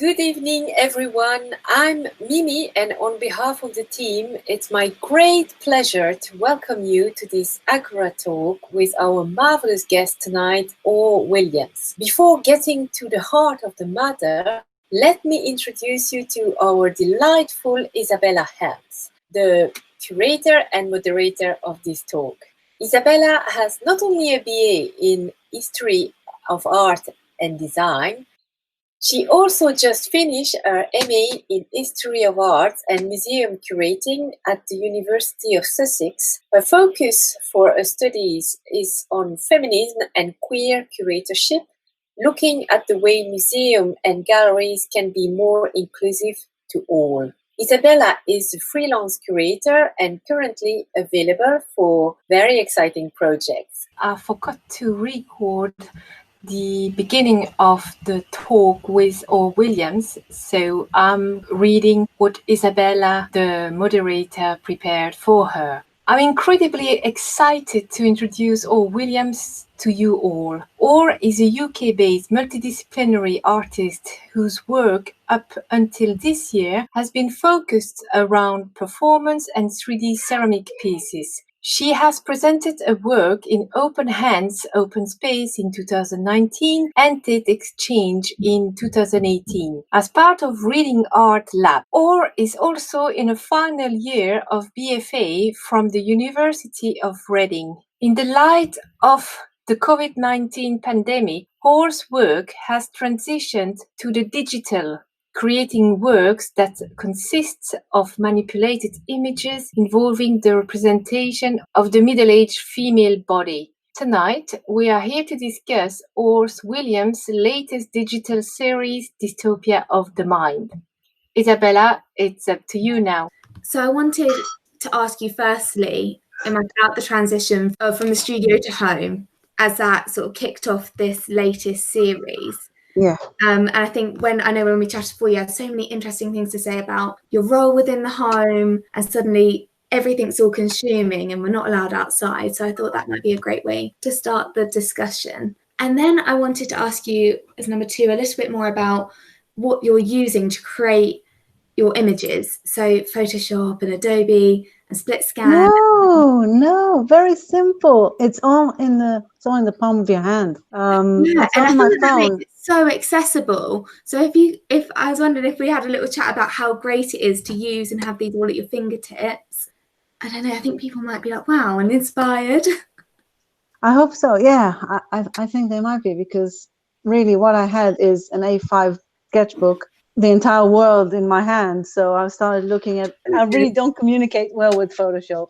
Good evening, everyone. I'm Mimi, and on behalf of the team, it's my great pleasure to welcome you to this Agora talk with our marvelous guest tonight, Orr Williams. Before getting to the heart of the matter, let me introduce you to our delightful Isabella Helms, the curator and moderator of this talk. Isabella has not only a BA in History of Art and Design, she also just finished her MA in History of Art and Museum Curating at the University of Sussex. Her focus for her studies is on feminism and queer curatorship, looking at the way museums and galleries can be more inclusive to all. Isabella is a freelance curator and currently available for very exciting projects. I forgot to record the beginning of the talk with Orr Williams, so I'm reading what Isabella, the moderator, prepared for her. I'm incredibly excited to introduce Orr Williams to you all. Orr is a UK-based multidisciplinary artist whose work up until this year has been focused around performance and 3D ceramic pieces. She has presented a work in Open Hands, Open Space in 2019 and TED Exchange in 2018 as part of Reading Art Lab. Orr is also in a final year of BFA from the University of Reading. In the light of the COVID-19 pandemic, Orr's work has transitioned to the digital, creating works that consist of manipulated images involving the representation of the middle-aged female body. Tonight, we are here to discuss Orr Williams' latest digital series, Dystopia of the Mind. Isabella, it's up to you now. So I wanted to ask you firstly about the transition from the studio to home, as that sort of kicked off this latest series. Yeah. And I think when we chatted before, you had so many interesting things to say about your role within the home, and suddenly everything's all consuming and we're not allowed outside. So I thought that might be a great way to start the discussion. And then I wanted to ask you, as number two, a little bit more about what you're using to create your images. So Photoshop and Adobe and Split Scan. No, very simple. It's all in the palm of your hand. It's on my phone. It's so accessible. So if I was wondering if we had a little chat about how great it is to use and have these all at your fingertips. I don't know. I think people might be like, wow, and inspired. I hope so. Yeah, I think they might be, because really what I had is an A5 sketchbook, the entire world in my hand. So I started looking at, I really don't communicate well with Photoshop.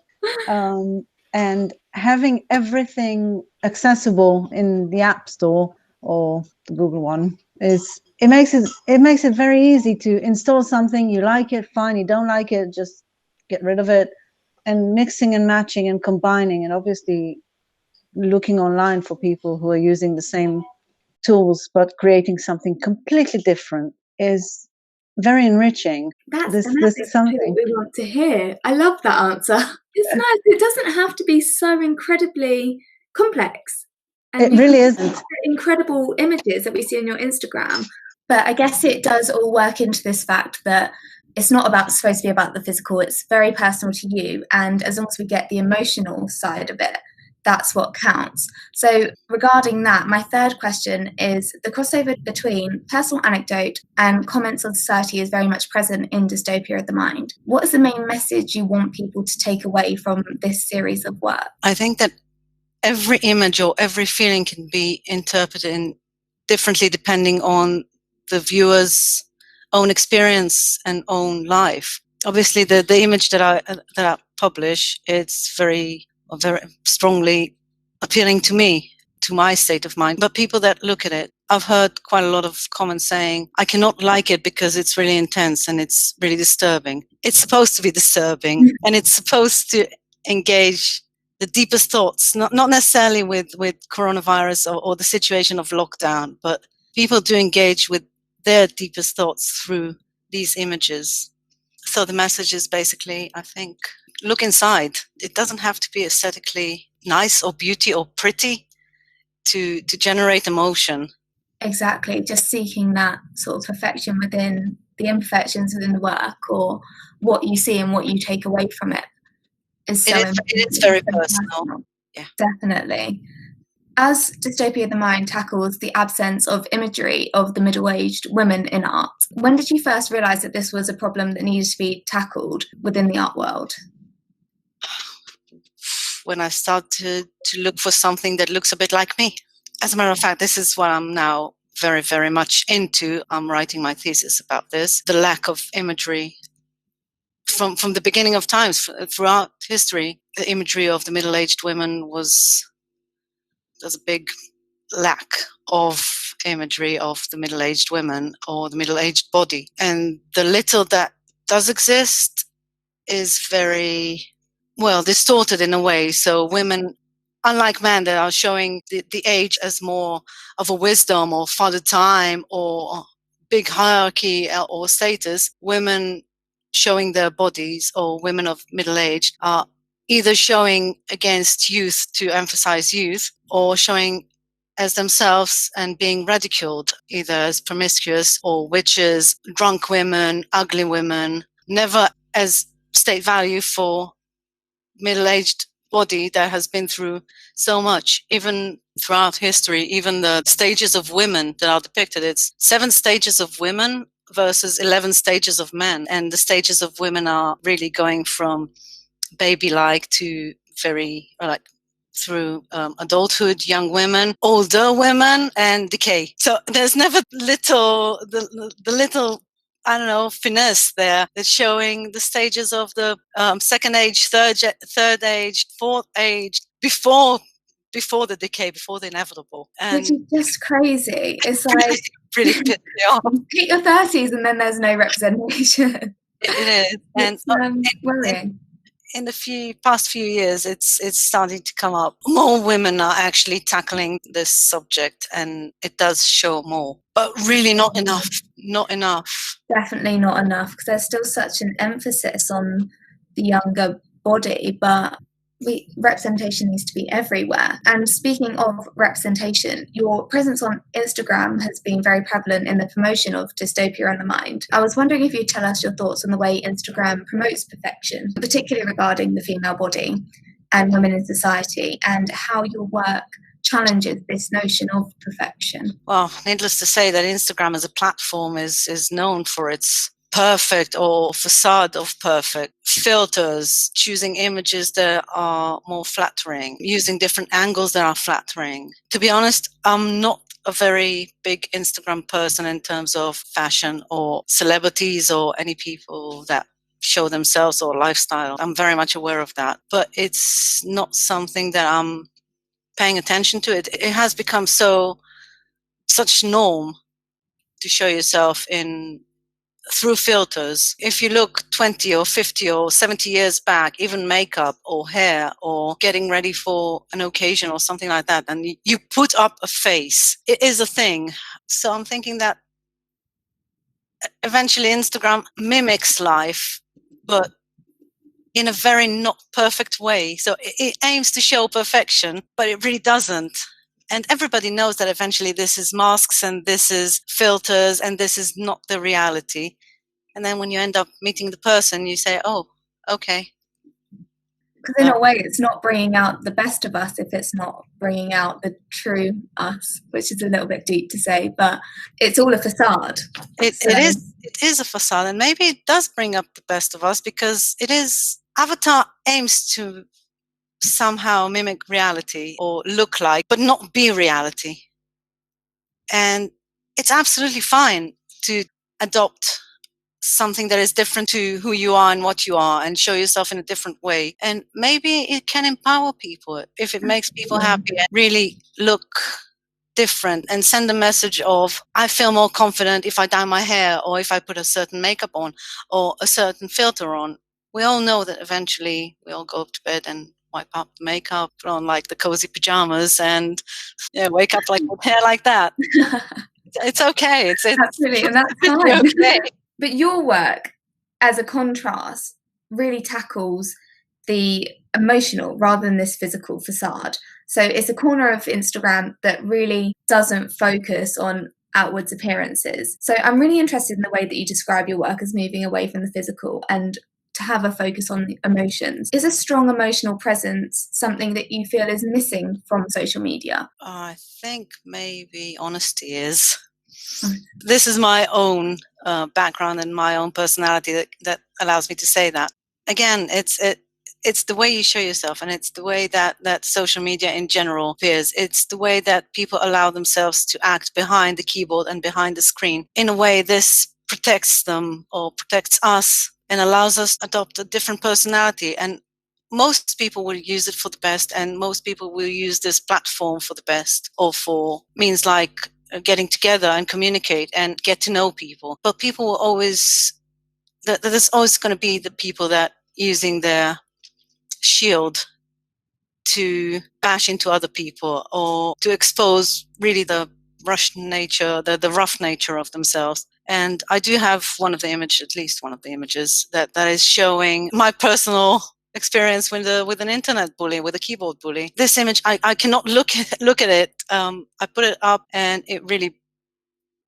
And having everything accessible in the App Store or the Google one it makes it very easy to install something. You like it, fine. You don't like it, just get rid of it. And mixing and matching and combining, and obviously looking online for people who are using the same tools but creating something completely different is very enriching. This is something we want to hear. I love that answer. It's nice. It doesn't have to be so incredibly complex. And it really isn't. Incredible images that we see on your Instagram. But I guess it does all work into this fact that it's not supposed to be about the physical. It's very personal to you. And as long as we get the emotional side of it, that's what counts. So regarding that, my third question is the crossover between personal anecdote and comments on society is very much present in Dystopia of the Mind. What is the main message you want people to take away from this series of work? I think that every image or every feeling can be interpreted differently depending on the viewer's own experience and own life. Obviously, the image that I publish, it's very strongly appealing to me, to my state of mind. But people that look at it, I've heard quite a lot of comments saying, I cannot like it because it's really intense and it's really disturbing. It's supposed to be disturbing and it's supposed to engage the deepest thoughts, not necessarily with coronavirus or the situation of lockdown, but people do engage with their deepest thoughts through these images. So the message is basically, I think, look inside. It doesn't have to be aesthetically nice or beauty or pretty to generate emotion. Exactly, just seeking that sort of perfection within the imperfections within the work, or what you see and what you take away from it is so important. It is very personal. Yeah. Definitely. As Dystopia the Mind tackles the absence of imagery of the middle-aged women in art, when did you first realise that this was a problem that needed to be tackled within the art world? When I started to look for something that looks a bit like me. As a matter of fact, this is what I'm now very, very much into. I'm writing my thesis about this. The lack of imagery from the beginning of times, throughout history, the imagery of the middle-aged women there's a big lack of imagery of the middle-aged women or the middle-aged body. And the little that does exist is very, well, distorted in a way. So women, unlike men that are showing the age as more of a wisdom or father time or big hierarchy or status, women showing their bodies, or women of middle age, are either showing against youth to emphasize youth, or showing as themselves and being ridiculed, either as promiscuous or witches, drunk women, ugly women, never as state value for middle-aged body that has been through so much. Even throughout history, even the stages of women that are depicted, it's 7 stages of women versus 11 stages of men. And the stages of women are really going from baby-like to very, like, through adulthood, young women, older women, and decay. So there's never the little, I don't know, finesse there that's showing the stages of the second age, third age, fourth age, before the decay, before the inevitable. And which is just crazy. It's like really pissed me off. Hit your 30s and then there's no representation. It is. And it's worrying. in the past few years, it's starting to come up. More women are actually tackling this subject, and it does show more, but really not enough. Not enough. Definitely not enough, because there's still such an emphasis on the younger body, but representation needs to be everywhere. And speaking of representation, your presence on Instagram has been very prevalent in the promotion of Dystopia on the Mind. I was wondering if you'd tell us your thoughts on the way Instagram promotes perfection, particularly regarding the female body and women in society, and how your work challenges this notion of perfection. Well, needless to say that Instagram as a platform is known for its perfect or facade of perfect filters, choosing images that are more flattering, using different angles that are flattering. To be honest, I'm not a very big Instagram person in terms of fashion or celebrities or any people that show themselves or lifestyle. I'm very much aware of that, but it's not something that I'm paying attention to. It has become such norm to show yourself through filters. If you look 20 or 50 or 70 years back, even makeup or hair or getting ready for an occasion or something like that, and you put up a face, it is a thing. So I'm thinking that eventually Instagram mimics life, but in a very not perfect way. So it aims to show perfection, but it really doesn't. And everybody knows that eventually this is masks and this is filters and this is not the reality. And then when you end up meeting the person, you say, oh, okay. Because in a way, it's not bringing out the best of us if it's not bringing out the true us, which is a little bit deep to say, but it's all a facade. It is a facade, and maybe it does bring up the best of us because Avatar aims to somehow mimic reality or look like, but not be reality. And it's absolutely fine to adopt something that is different to who you are and what you are and show yourself in a different way. And maybe it can empower people if it makes people happy and really look different and send a message of, I feel more confident if I dye my hair or if I put a certain makeup on or a certain filter on. We all know that eventually we all go up to bed and wipe up the makeup, put on like the cozy pajamas and wake up like with hair like that. It's okay. It's absolutely, and that's fine. Okay. But your work, as a contrast, really tackles the emotional rather than this physical facade. So it's a corner of Instagram that really doesn't focus on outwards appearances. So I'm really interested in the way that you describe your work as moving away from the physical and to have a focus on emotions. Is a strong emotional presence something that you feel is missing from social media? I think maybe honesty is. This is my own background and my own personality that allows me to say that. Again, it's the way you show yourself, and it's the way that social media in general appears. It's the way that people allow themselves to act behind the keyboard and behind the screen. In a way, this protects them or protects us and allows us to adopt a different personality. And most people will use it for the best, and most people will use this platform for the best or for means like getting together and communicate and get to know people. But people will always, there's always going to be the people that using their shield to bash into other people or to expose really the rough nature of themselves. And I do have at least one of the images that is showing my personal experience with an internet bully, with a keyboard bully. This image, I cannot look at it. I put it up and it really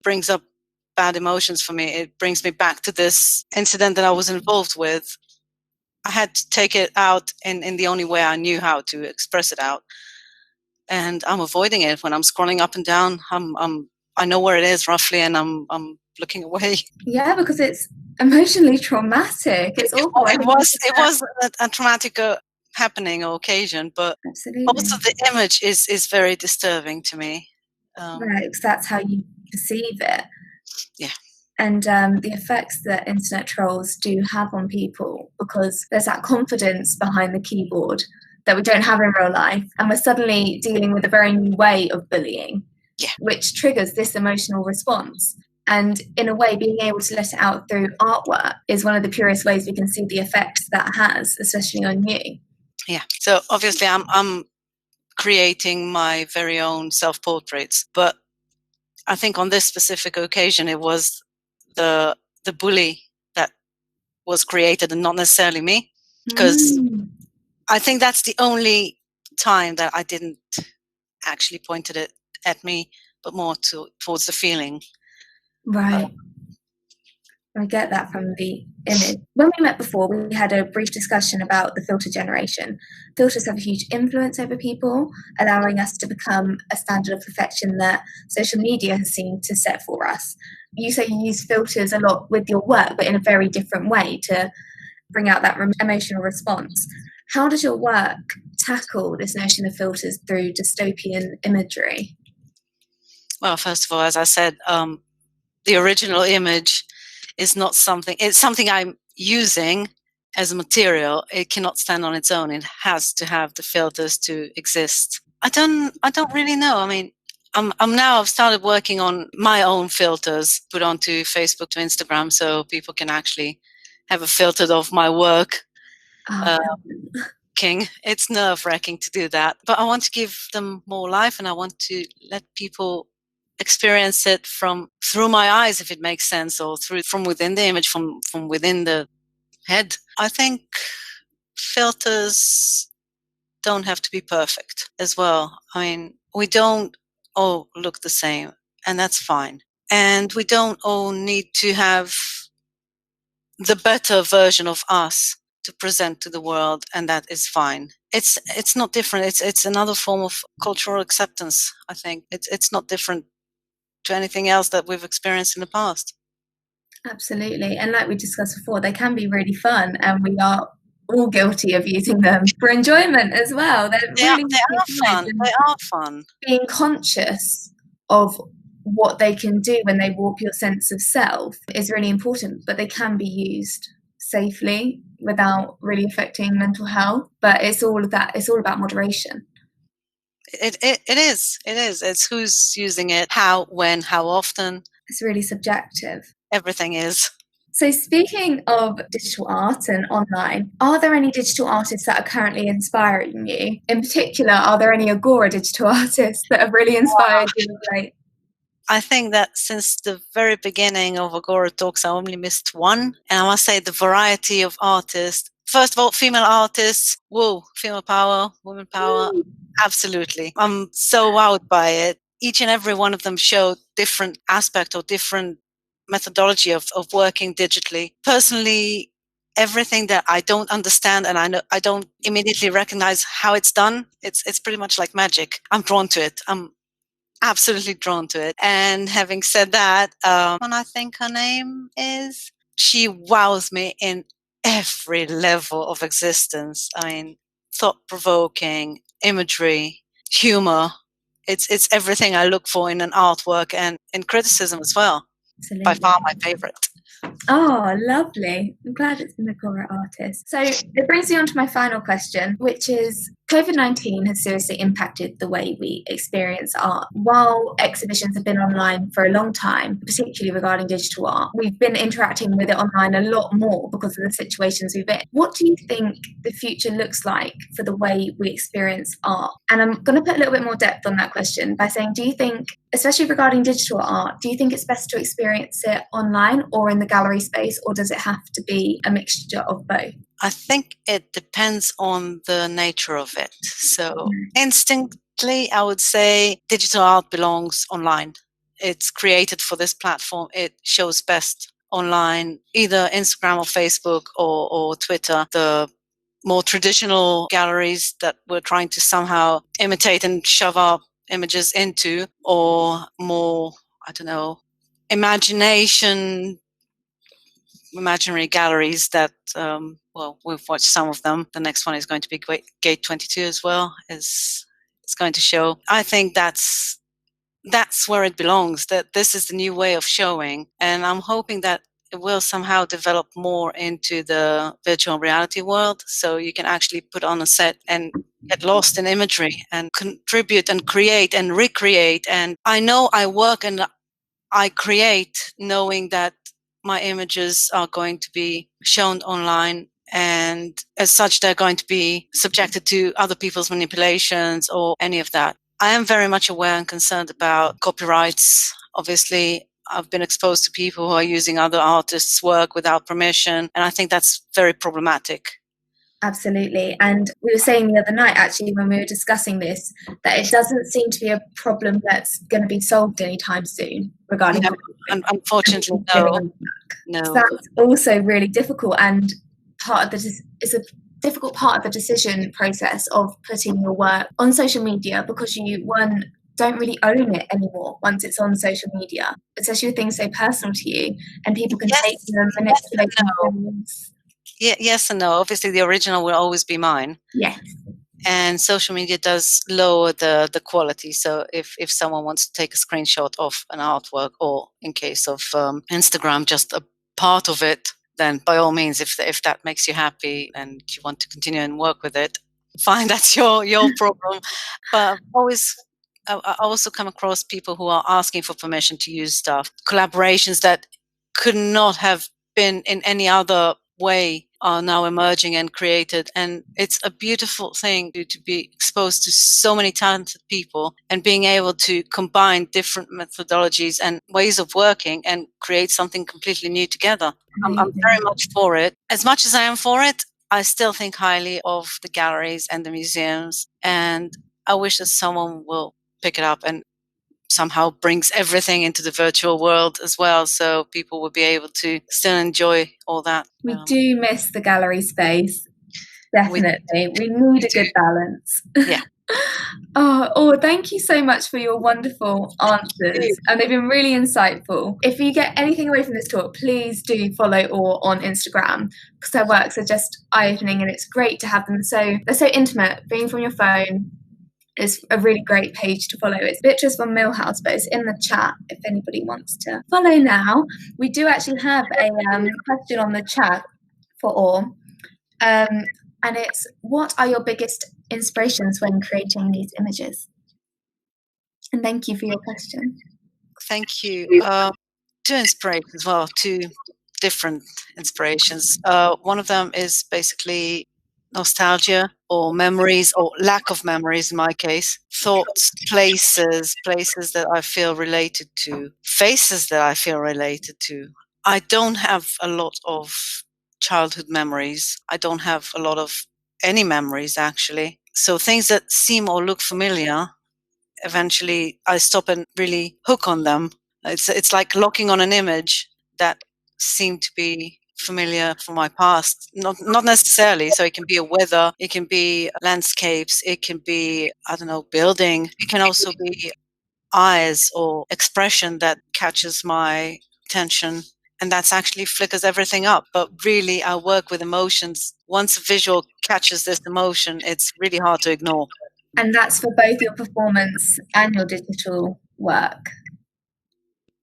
brings up bad emotions for me. It brings me back to this incident that I was involved with. I had to take it out in the only way I knew how to express it out. And I'm avoiding it when I'm scrolling up and down. I know where it is roughly, and I'm looking away. Yeah, because it's emotionally traumatic. It's awful. It was a traumatic happening or occasion, but Absolutely. also the image is very disturbing to me. Right, because that's how you perceive it. Yeah. And the effects that internet trolls do have on people, because there's that confidence behind the keyboard that we don't have in real life, and we're suddenly dealing with a very new way of bullying, which triggers this emotional response. And in a way, being able to let it out through artwork is one of the purest ways we can see the effects that has, especially on you. Yeah. So obviously I'm creating my very own self-portraits, but I think on this specific occasion it was the bully that was created and not necessarily me, because I think that's the only time that I didn't actually pointed it at me, but more towards the feeling. Right. I get that from the image. When we met before, we had a brief discussion about the filter generation. Filters have a huge influence over people, allowing us to become a standard of perfection that social media has seemed to set for us. You say you use filters a lot with your work, but in a very different way to bring out that emotional response. How does your work tackle this notion of filters through dystopian imagery? Well, first of all, as I said, the original image is not something, it's something I'm using as a material. It cannot stand on its own. It has to have the filters to exist. I don't really know. I mean, I've started working on my own filters, put onto Facebook to Instagram, so people can actually have a filter of my work. It's nerve-wracking to do that, but I want to give them more life, and I want to let people experience it through my eyes, if it makes sense, or from within the image, from within the head. I think filters don't have to be perfect as well. I mean, we don't all look the same, and that's fine. And we don't all need to have the better version of us to present to the world, and that is fine. It's not different. It's another form of cultural acceptance. I think it's not different to anything else that we've experienced in the past. Absolutely. And like we discussed before, they can be really fun, and we are all guilty of using them for enjoyment as well. They are fun. They are fun. Being conscious of what they can do when they warp your sense of self is really important, but they can be used safely without really affecting mental health. But it's all about moderation. It is. It's who's using it, how, when, how often. It's really subjective. Everything is. So speaking of digital art and online, are there any digital artists that are currently inspiring you? In particular, are there any Agora digital artists that have really inspired you of late? I think that since the very beginning of Agora Talks, I only missed one. And I must say the variety of artists First of all, female artists, whoa, female power, women power, absolutely. I'm so wowed by it. Each and every one of them showed different aspect or different methodology of working digitally. Personally, everything that I don't understand and I don't immediately recognize how it's done, it's pretty much like magic. I'm drawn to it. I'm absolutely drawn to it. And having said that, and I think her name is, she wows me in every level of existence. I mean, thought-provoking, imagery, humor. It's everything I look for in an artwork and in criticism as well. Absolutely. By far my favorite. Oh, lovely. I'm glad it's an Agora artist. So it brings me on to my final question, which is COVID-19 has seriously impacted the way we experience art. While exhibitions have been online for a long time, particularly regarding digital art, we've been interacting with it online a lot more because of the situations we've been in. What do you think the future looks like for the way we experience art? And I'm going to put a little bit more depth on that question by saying, do you think, especially regarding digital art, do you think it's best to experience it online or in the gallery space, or does it have to be a mixture of both? I think it depends on the nature of it. So instinctively, I would say digital art belongs online. It's created for this platform. It shows best online, either Instagram or Facebook or Twitter. The more traditional galleries that we're trying to somehow imitate and shove our images into, or more, I don't know, imaginary galleries that, well, we've watched some of them. The next one is going to be Gate 22 as well. It's going to show. I think that's where it belongs, that this is the new way of showing. And I'm hoping that it will somehow develop more into the virtual reality world. So you can actually put on a set and get lost in imagery and contribute and create and recreate. And I know I work and I create knowing that my images are going to be shown online, and as such, they're going to be subjected to other people's manipulations or any of that. I am very much aware and concerned about copyrights. Obviously, I've been exposed to people who are using other artists' work without permission, and I think that's very problematic. Absolutely. And we were saying the other night, actually, when we were discussing this, that it doesn't seem to be a problem that's going to be solved anytime soon regarding. No, unfortunately, no. So that's also really difficult, and it's a difficult part of the decision process of putting your work on social media, because you don't really own it anymore once it's on social media, especially with things so personal to you, and people can take them, manipulate them. Yes and no. Obviously, the original will always be mine. Yes. And social media does lower the quality. So if someone wants to take a screenshot of an artwork, or in case of Instagram, just a part of it, then by all means, if that makes you happy and you want to continue and work with it, fine, that's your problem. But I also come across people who are asking for permission to use stuff. Collaborations that could not have been in any other way are now emerging and created, and it's a beautiful thing to be exposed to so many talented people and being able to combine different methodologies and ways of working and create something completely new together. I'm very much for it. As much as I am for it, I still think highly of the galleries and the museums, and I wish that someone will pick it up and somehow brings everything into the virtual world as well, so people will be able to still enjoy all that. We do miss the gallery space, definitely. We need a good balance. Yeah. Oh, thank you so much for your wonderful answers, and they've been really insightful. If you get anything away from this talk, please do follow Or on Instagram, because their works are just eye-opening, and it's great to have them. They're so intimate. Being from your phone is a really great page to follow. It's Beatrice von Millhouse, but it's in the chat if anybody wants to follow now. We do actually have a question on the chat for Or, and it's, what are your biggest inspirations when creating these images? And thank you for your question. Thank you. Two inspirations, well, two different inspirations. One of them is basically nostalgia or memories, or lack of memories in my case, thoughts, places that I feel related to, faces that I feel related to. I don't have a lot of childhood memories. I don't have a lot of any memories, actually. So things that seem or look familiar, eventually I stop and really hook on them. It's like locking on an image that seemed to be familiar from my past. Not necessarily. So it can be a weather, it can be landscapes, it can be, I don't know, building. It can also be eyes or expression that catches my attention. And that's actually flickers everything up. But really, I work with emotions. Once a visual catches this emotion, it's really hard to ignore. And that's for both your performance and your digital work?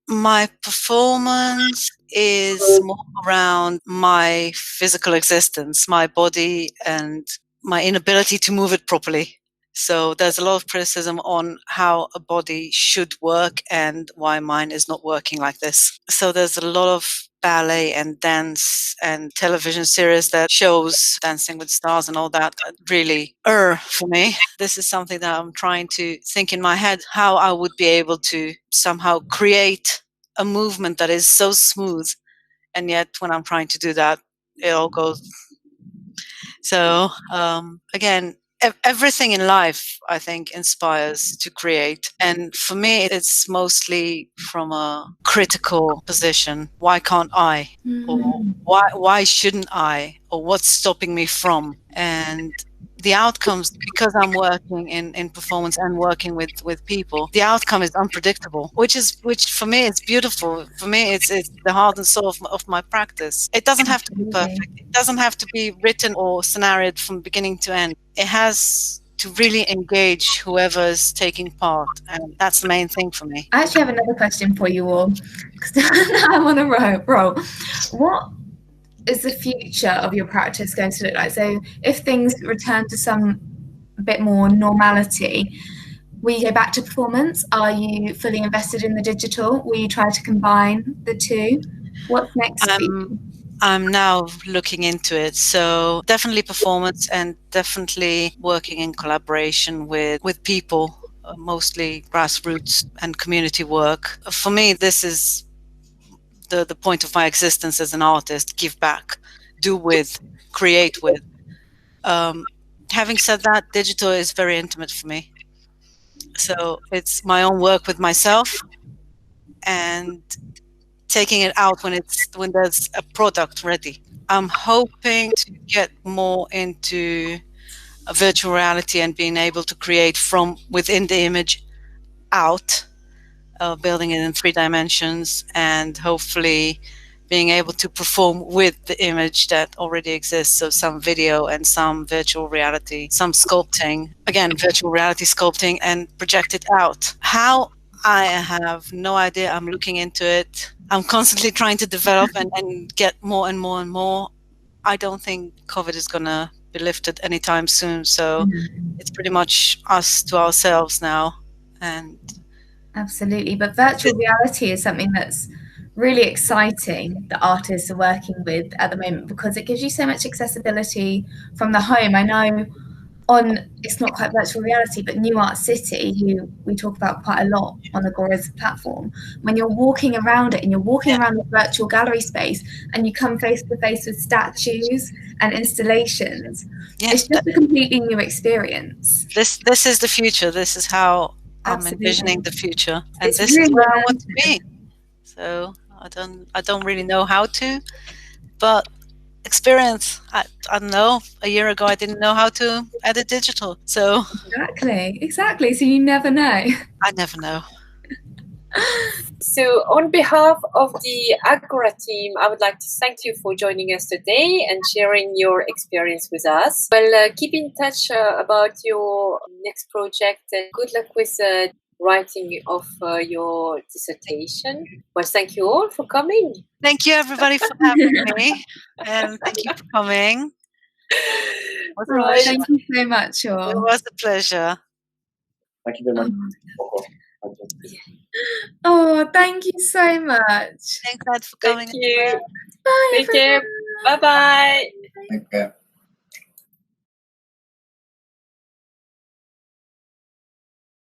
My performance is more around my physical existence, my body, and my inability to move it properly. So there's a lot of criticism on how a body should work and why mine is not working like this. So there's a lot of ballet and dance and television series that shows Dancing with Stars and all that really for me. This is something that I'm trying to think in my head how I would be able to somehow create a movement that is so smooth, and yet when I'm trying to do that, it all goes. So again, everything in life, I think, inspires to create. And for me, it's mostly from a critical position. Why can't I? Or why shouldn't I? Or what's stopping me from? And the outcomes, because I'm working in performance and working with people, the outcome is unpredictable, which for me is beautiful. For me, it's the heart and soul of my practice. It doesn't have to be perfect. It doesn't have to be written or scenarioed from beginning to end. It has to really engage whoever's taking part, and that's the main thing for me. I actually have another question for you all, because I'm on a roll. What is the future of your practice going to look like? So if things return to some bit more normality, will you go back to performance? Are you fully invested in the digital? Will you try to combine the two? What's next for you? I'm now looking into it. So definitely performance and definitely working in collaboration with people, mostly grassroots and community work. For me, this is the point of my existence as an artist: give back, do with, create with. Having said that, digital is very intimate for me. So it's my own work with myself and taking it out when there's a product ready. I'm hoping to get more into a virtual reality and being able to create from within the image out, building it in 3 dimensions, and hopefully being able to perform with the image that already exists. So some video and some virtual reality, some sculpting, again, virtual reality sculpting, and project it out. How? I have no idea. I'm looking into it. I'm constantly trying to develop and get more and more and more. I don't think COVID is going to be lifted anytime soon. So it's pretty much us to ourselves now. And absolutely. But virtual reality is something that's really exciting that artists are working with at the moment, because it gives you so much accessibility from the home. I know it's not quite virtual reality, but New Art City, who we talk about quite a lot on Agora's platform, when you're walking around it and you're walking around the virtual gallery space and you come face to face with statues and installations, it's just a completely new experience. This is the future. This is how I'm envisioning the future, and this is where I want to be. So I don't really know how to, but experience. I don't know. A year ago, I didn't know how to edit digital. So exactly. So you never know. I never know. So on behalf of the Agora team, I would like to thank you for joining us today and sharing your experience with us. Well, keep in touch about your next project, and good luck with writing of your dissertation. Well, thank you all for coming. Thank you, everybody, for having me, and thank you for coming. Thank you so much, all. It was a pleasure. Thank you very much. Oh, thank you so much. Thanks, Dad, for coming. Thank you. Bye. Take care. Bye-bye. Take care.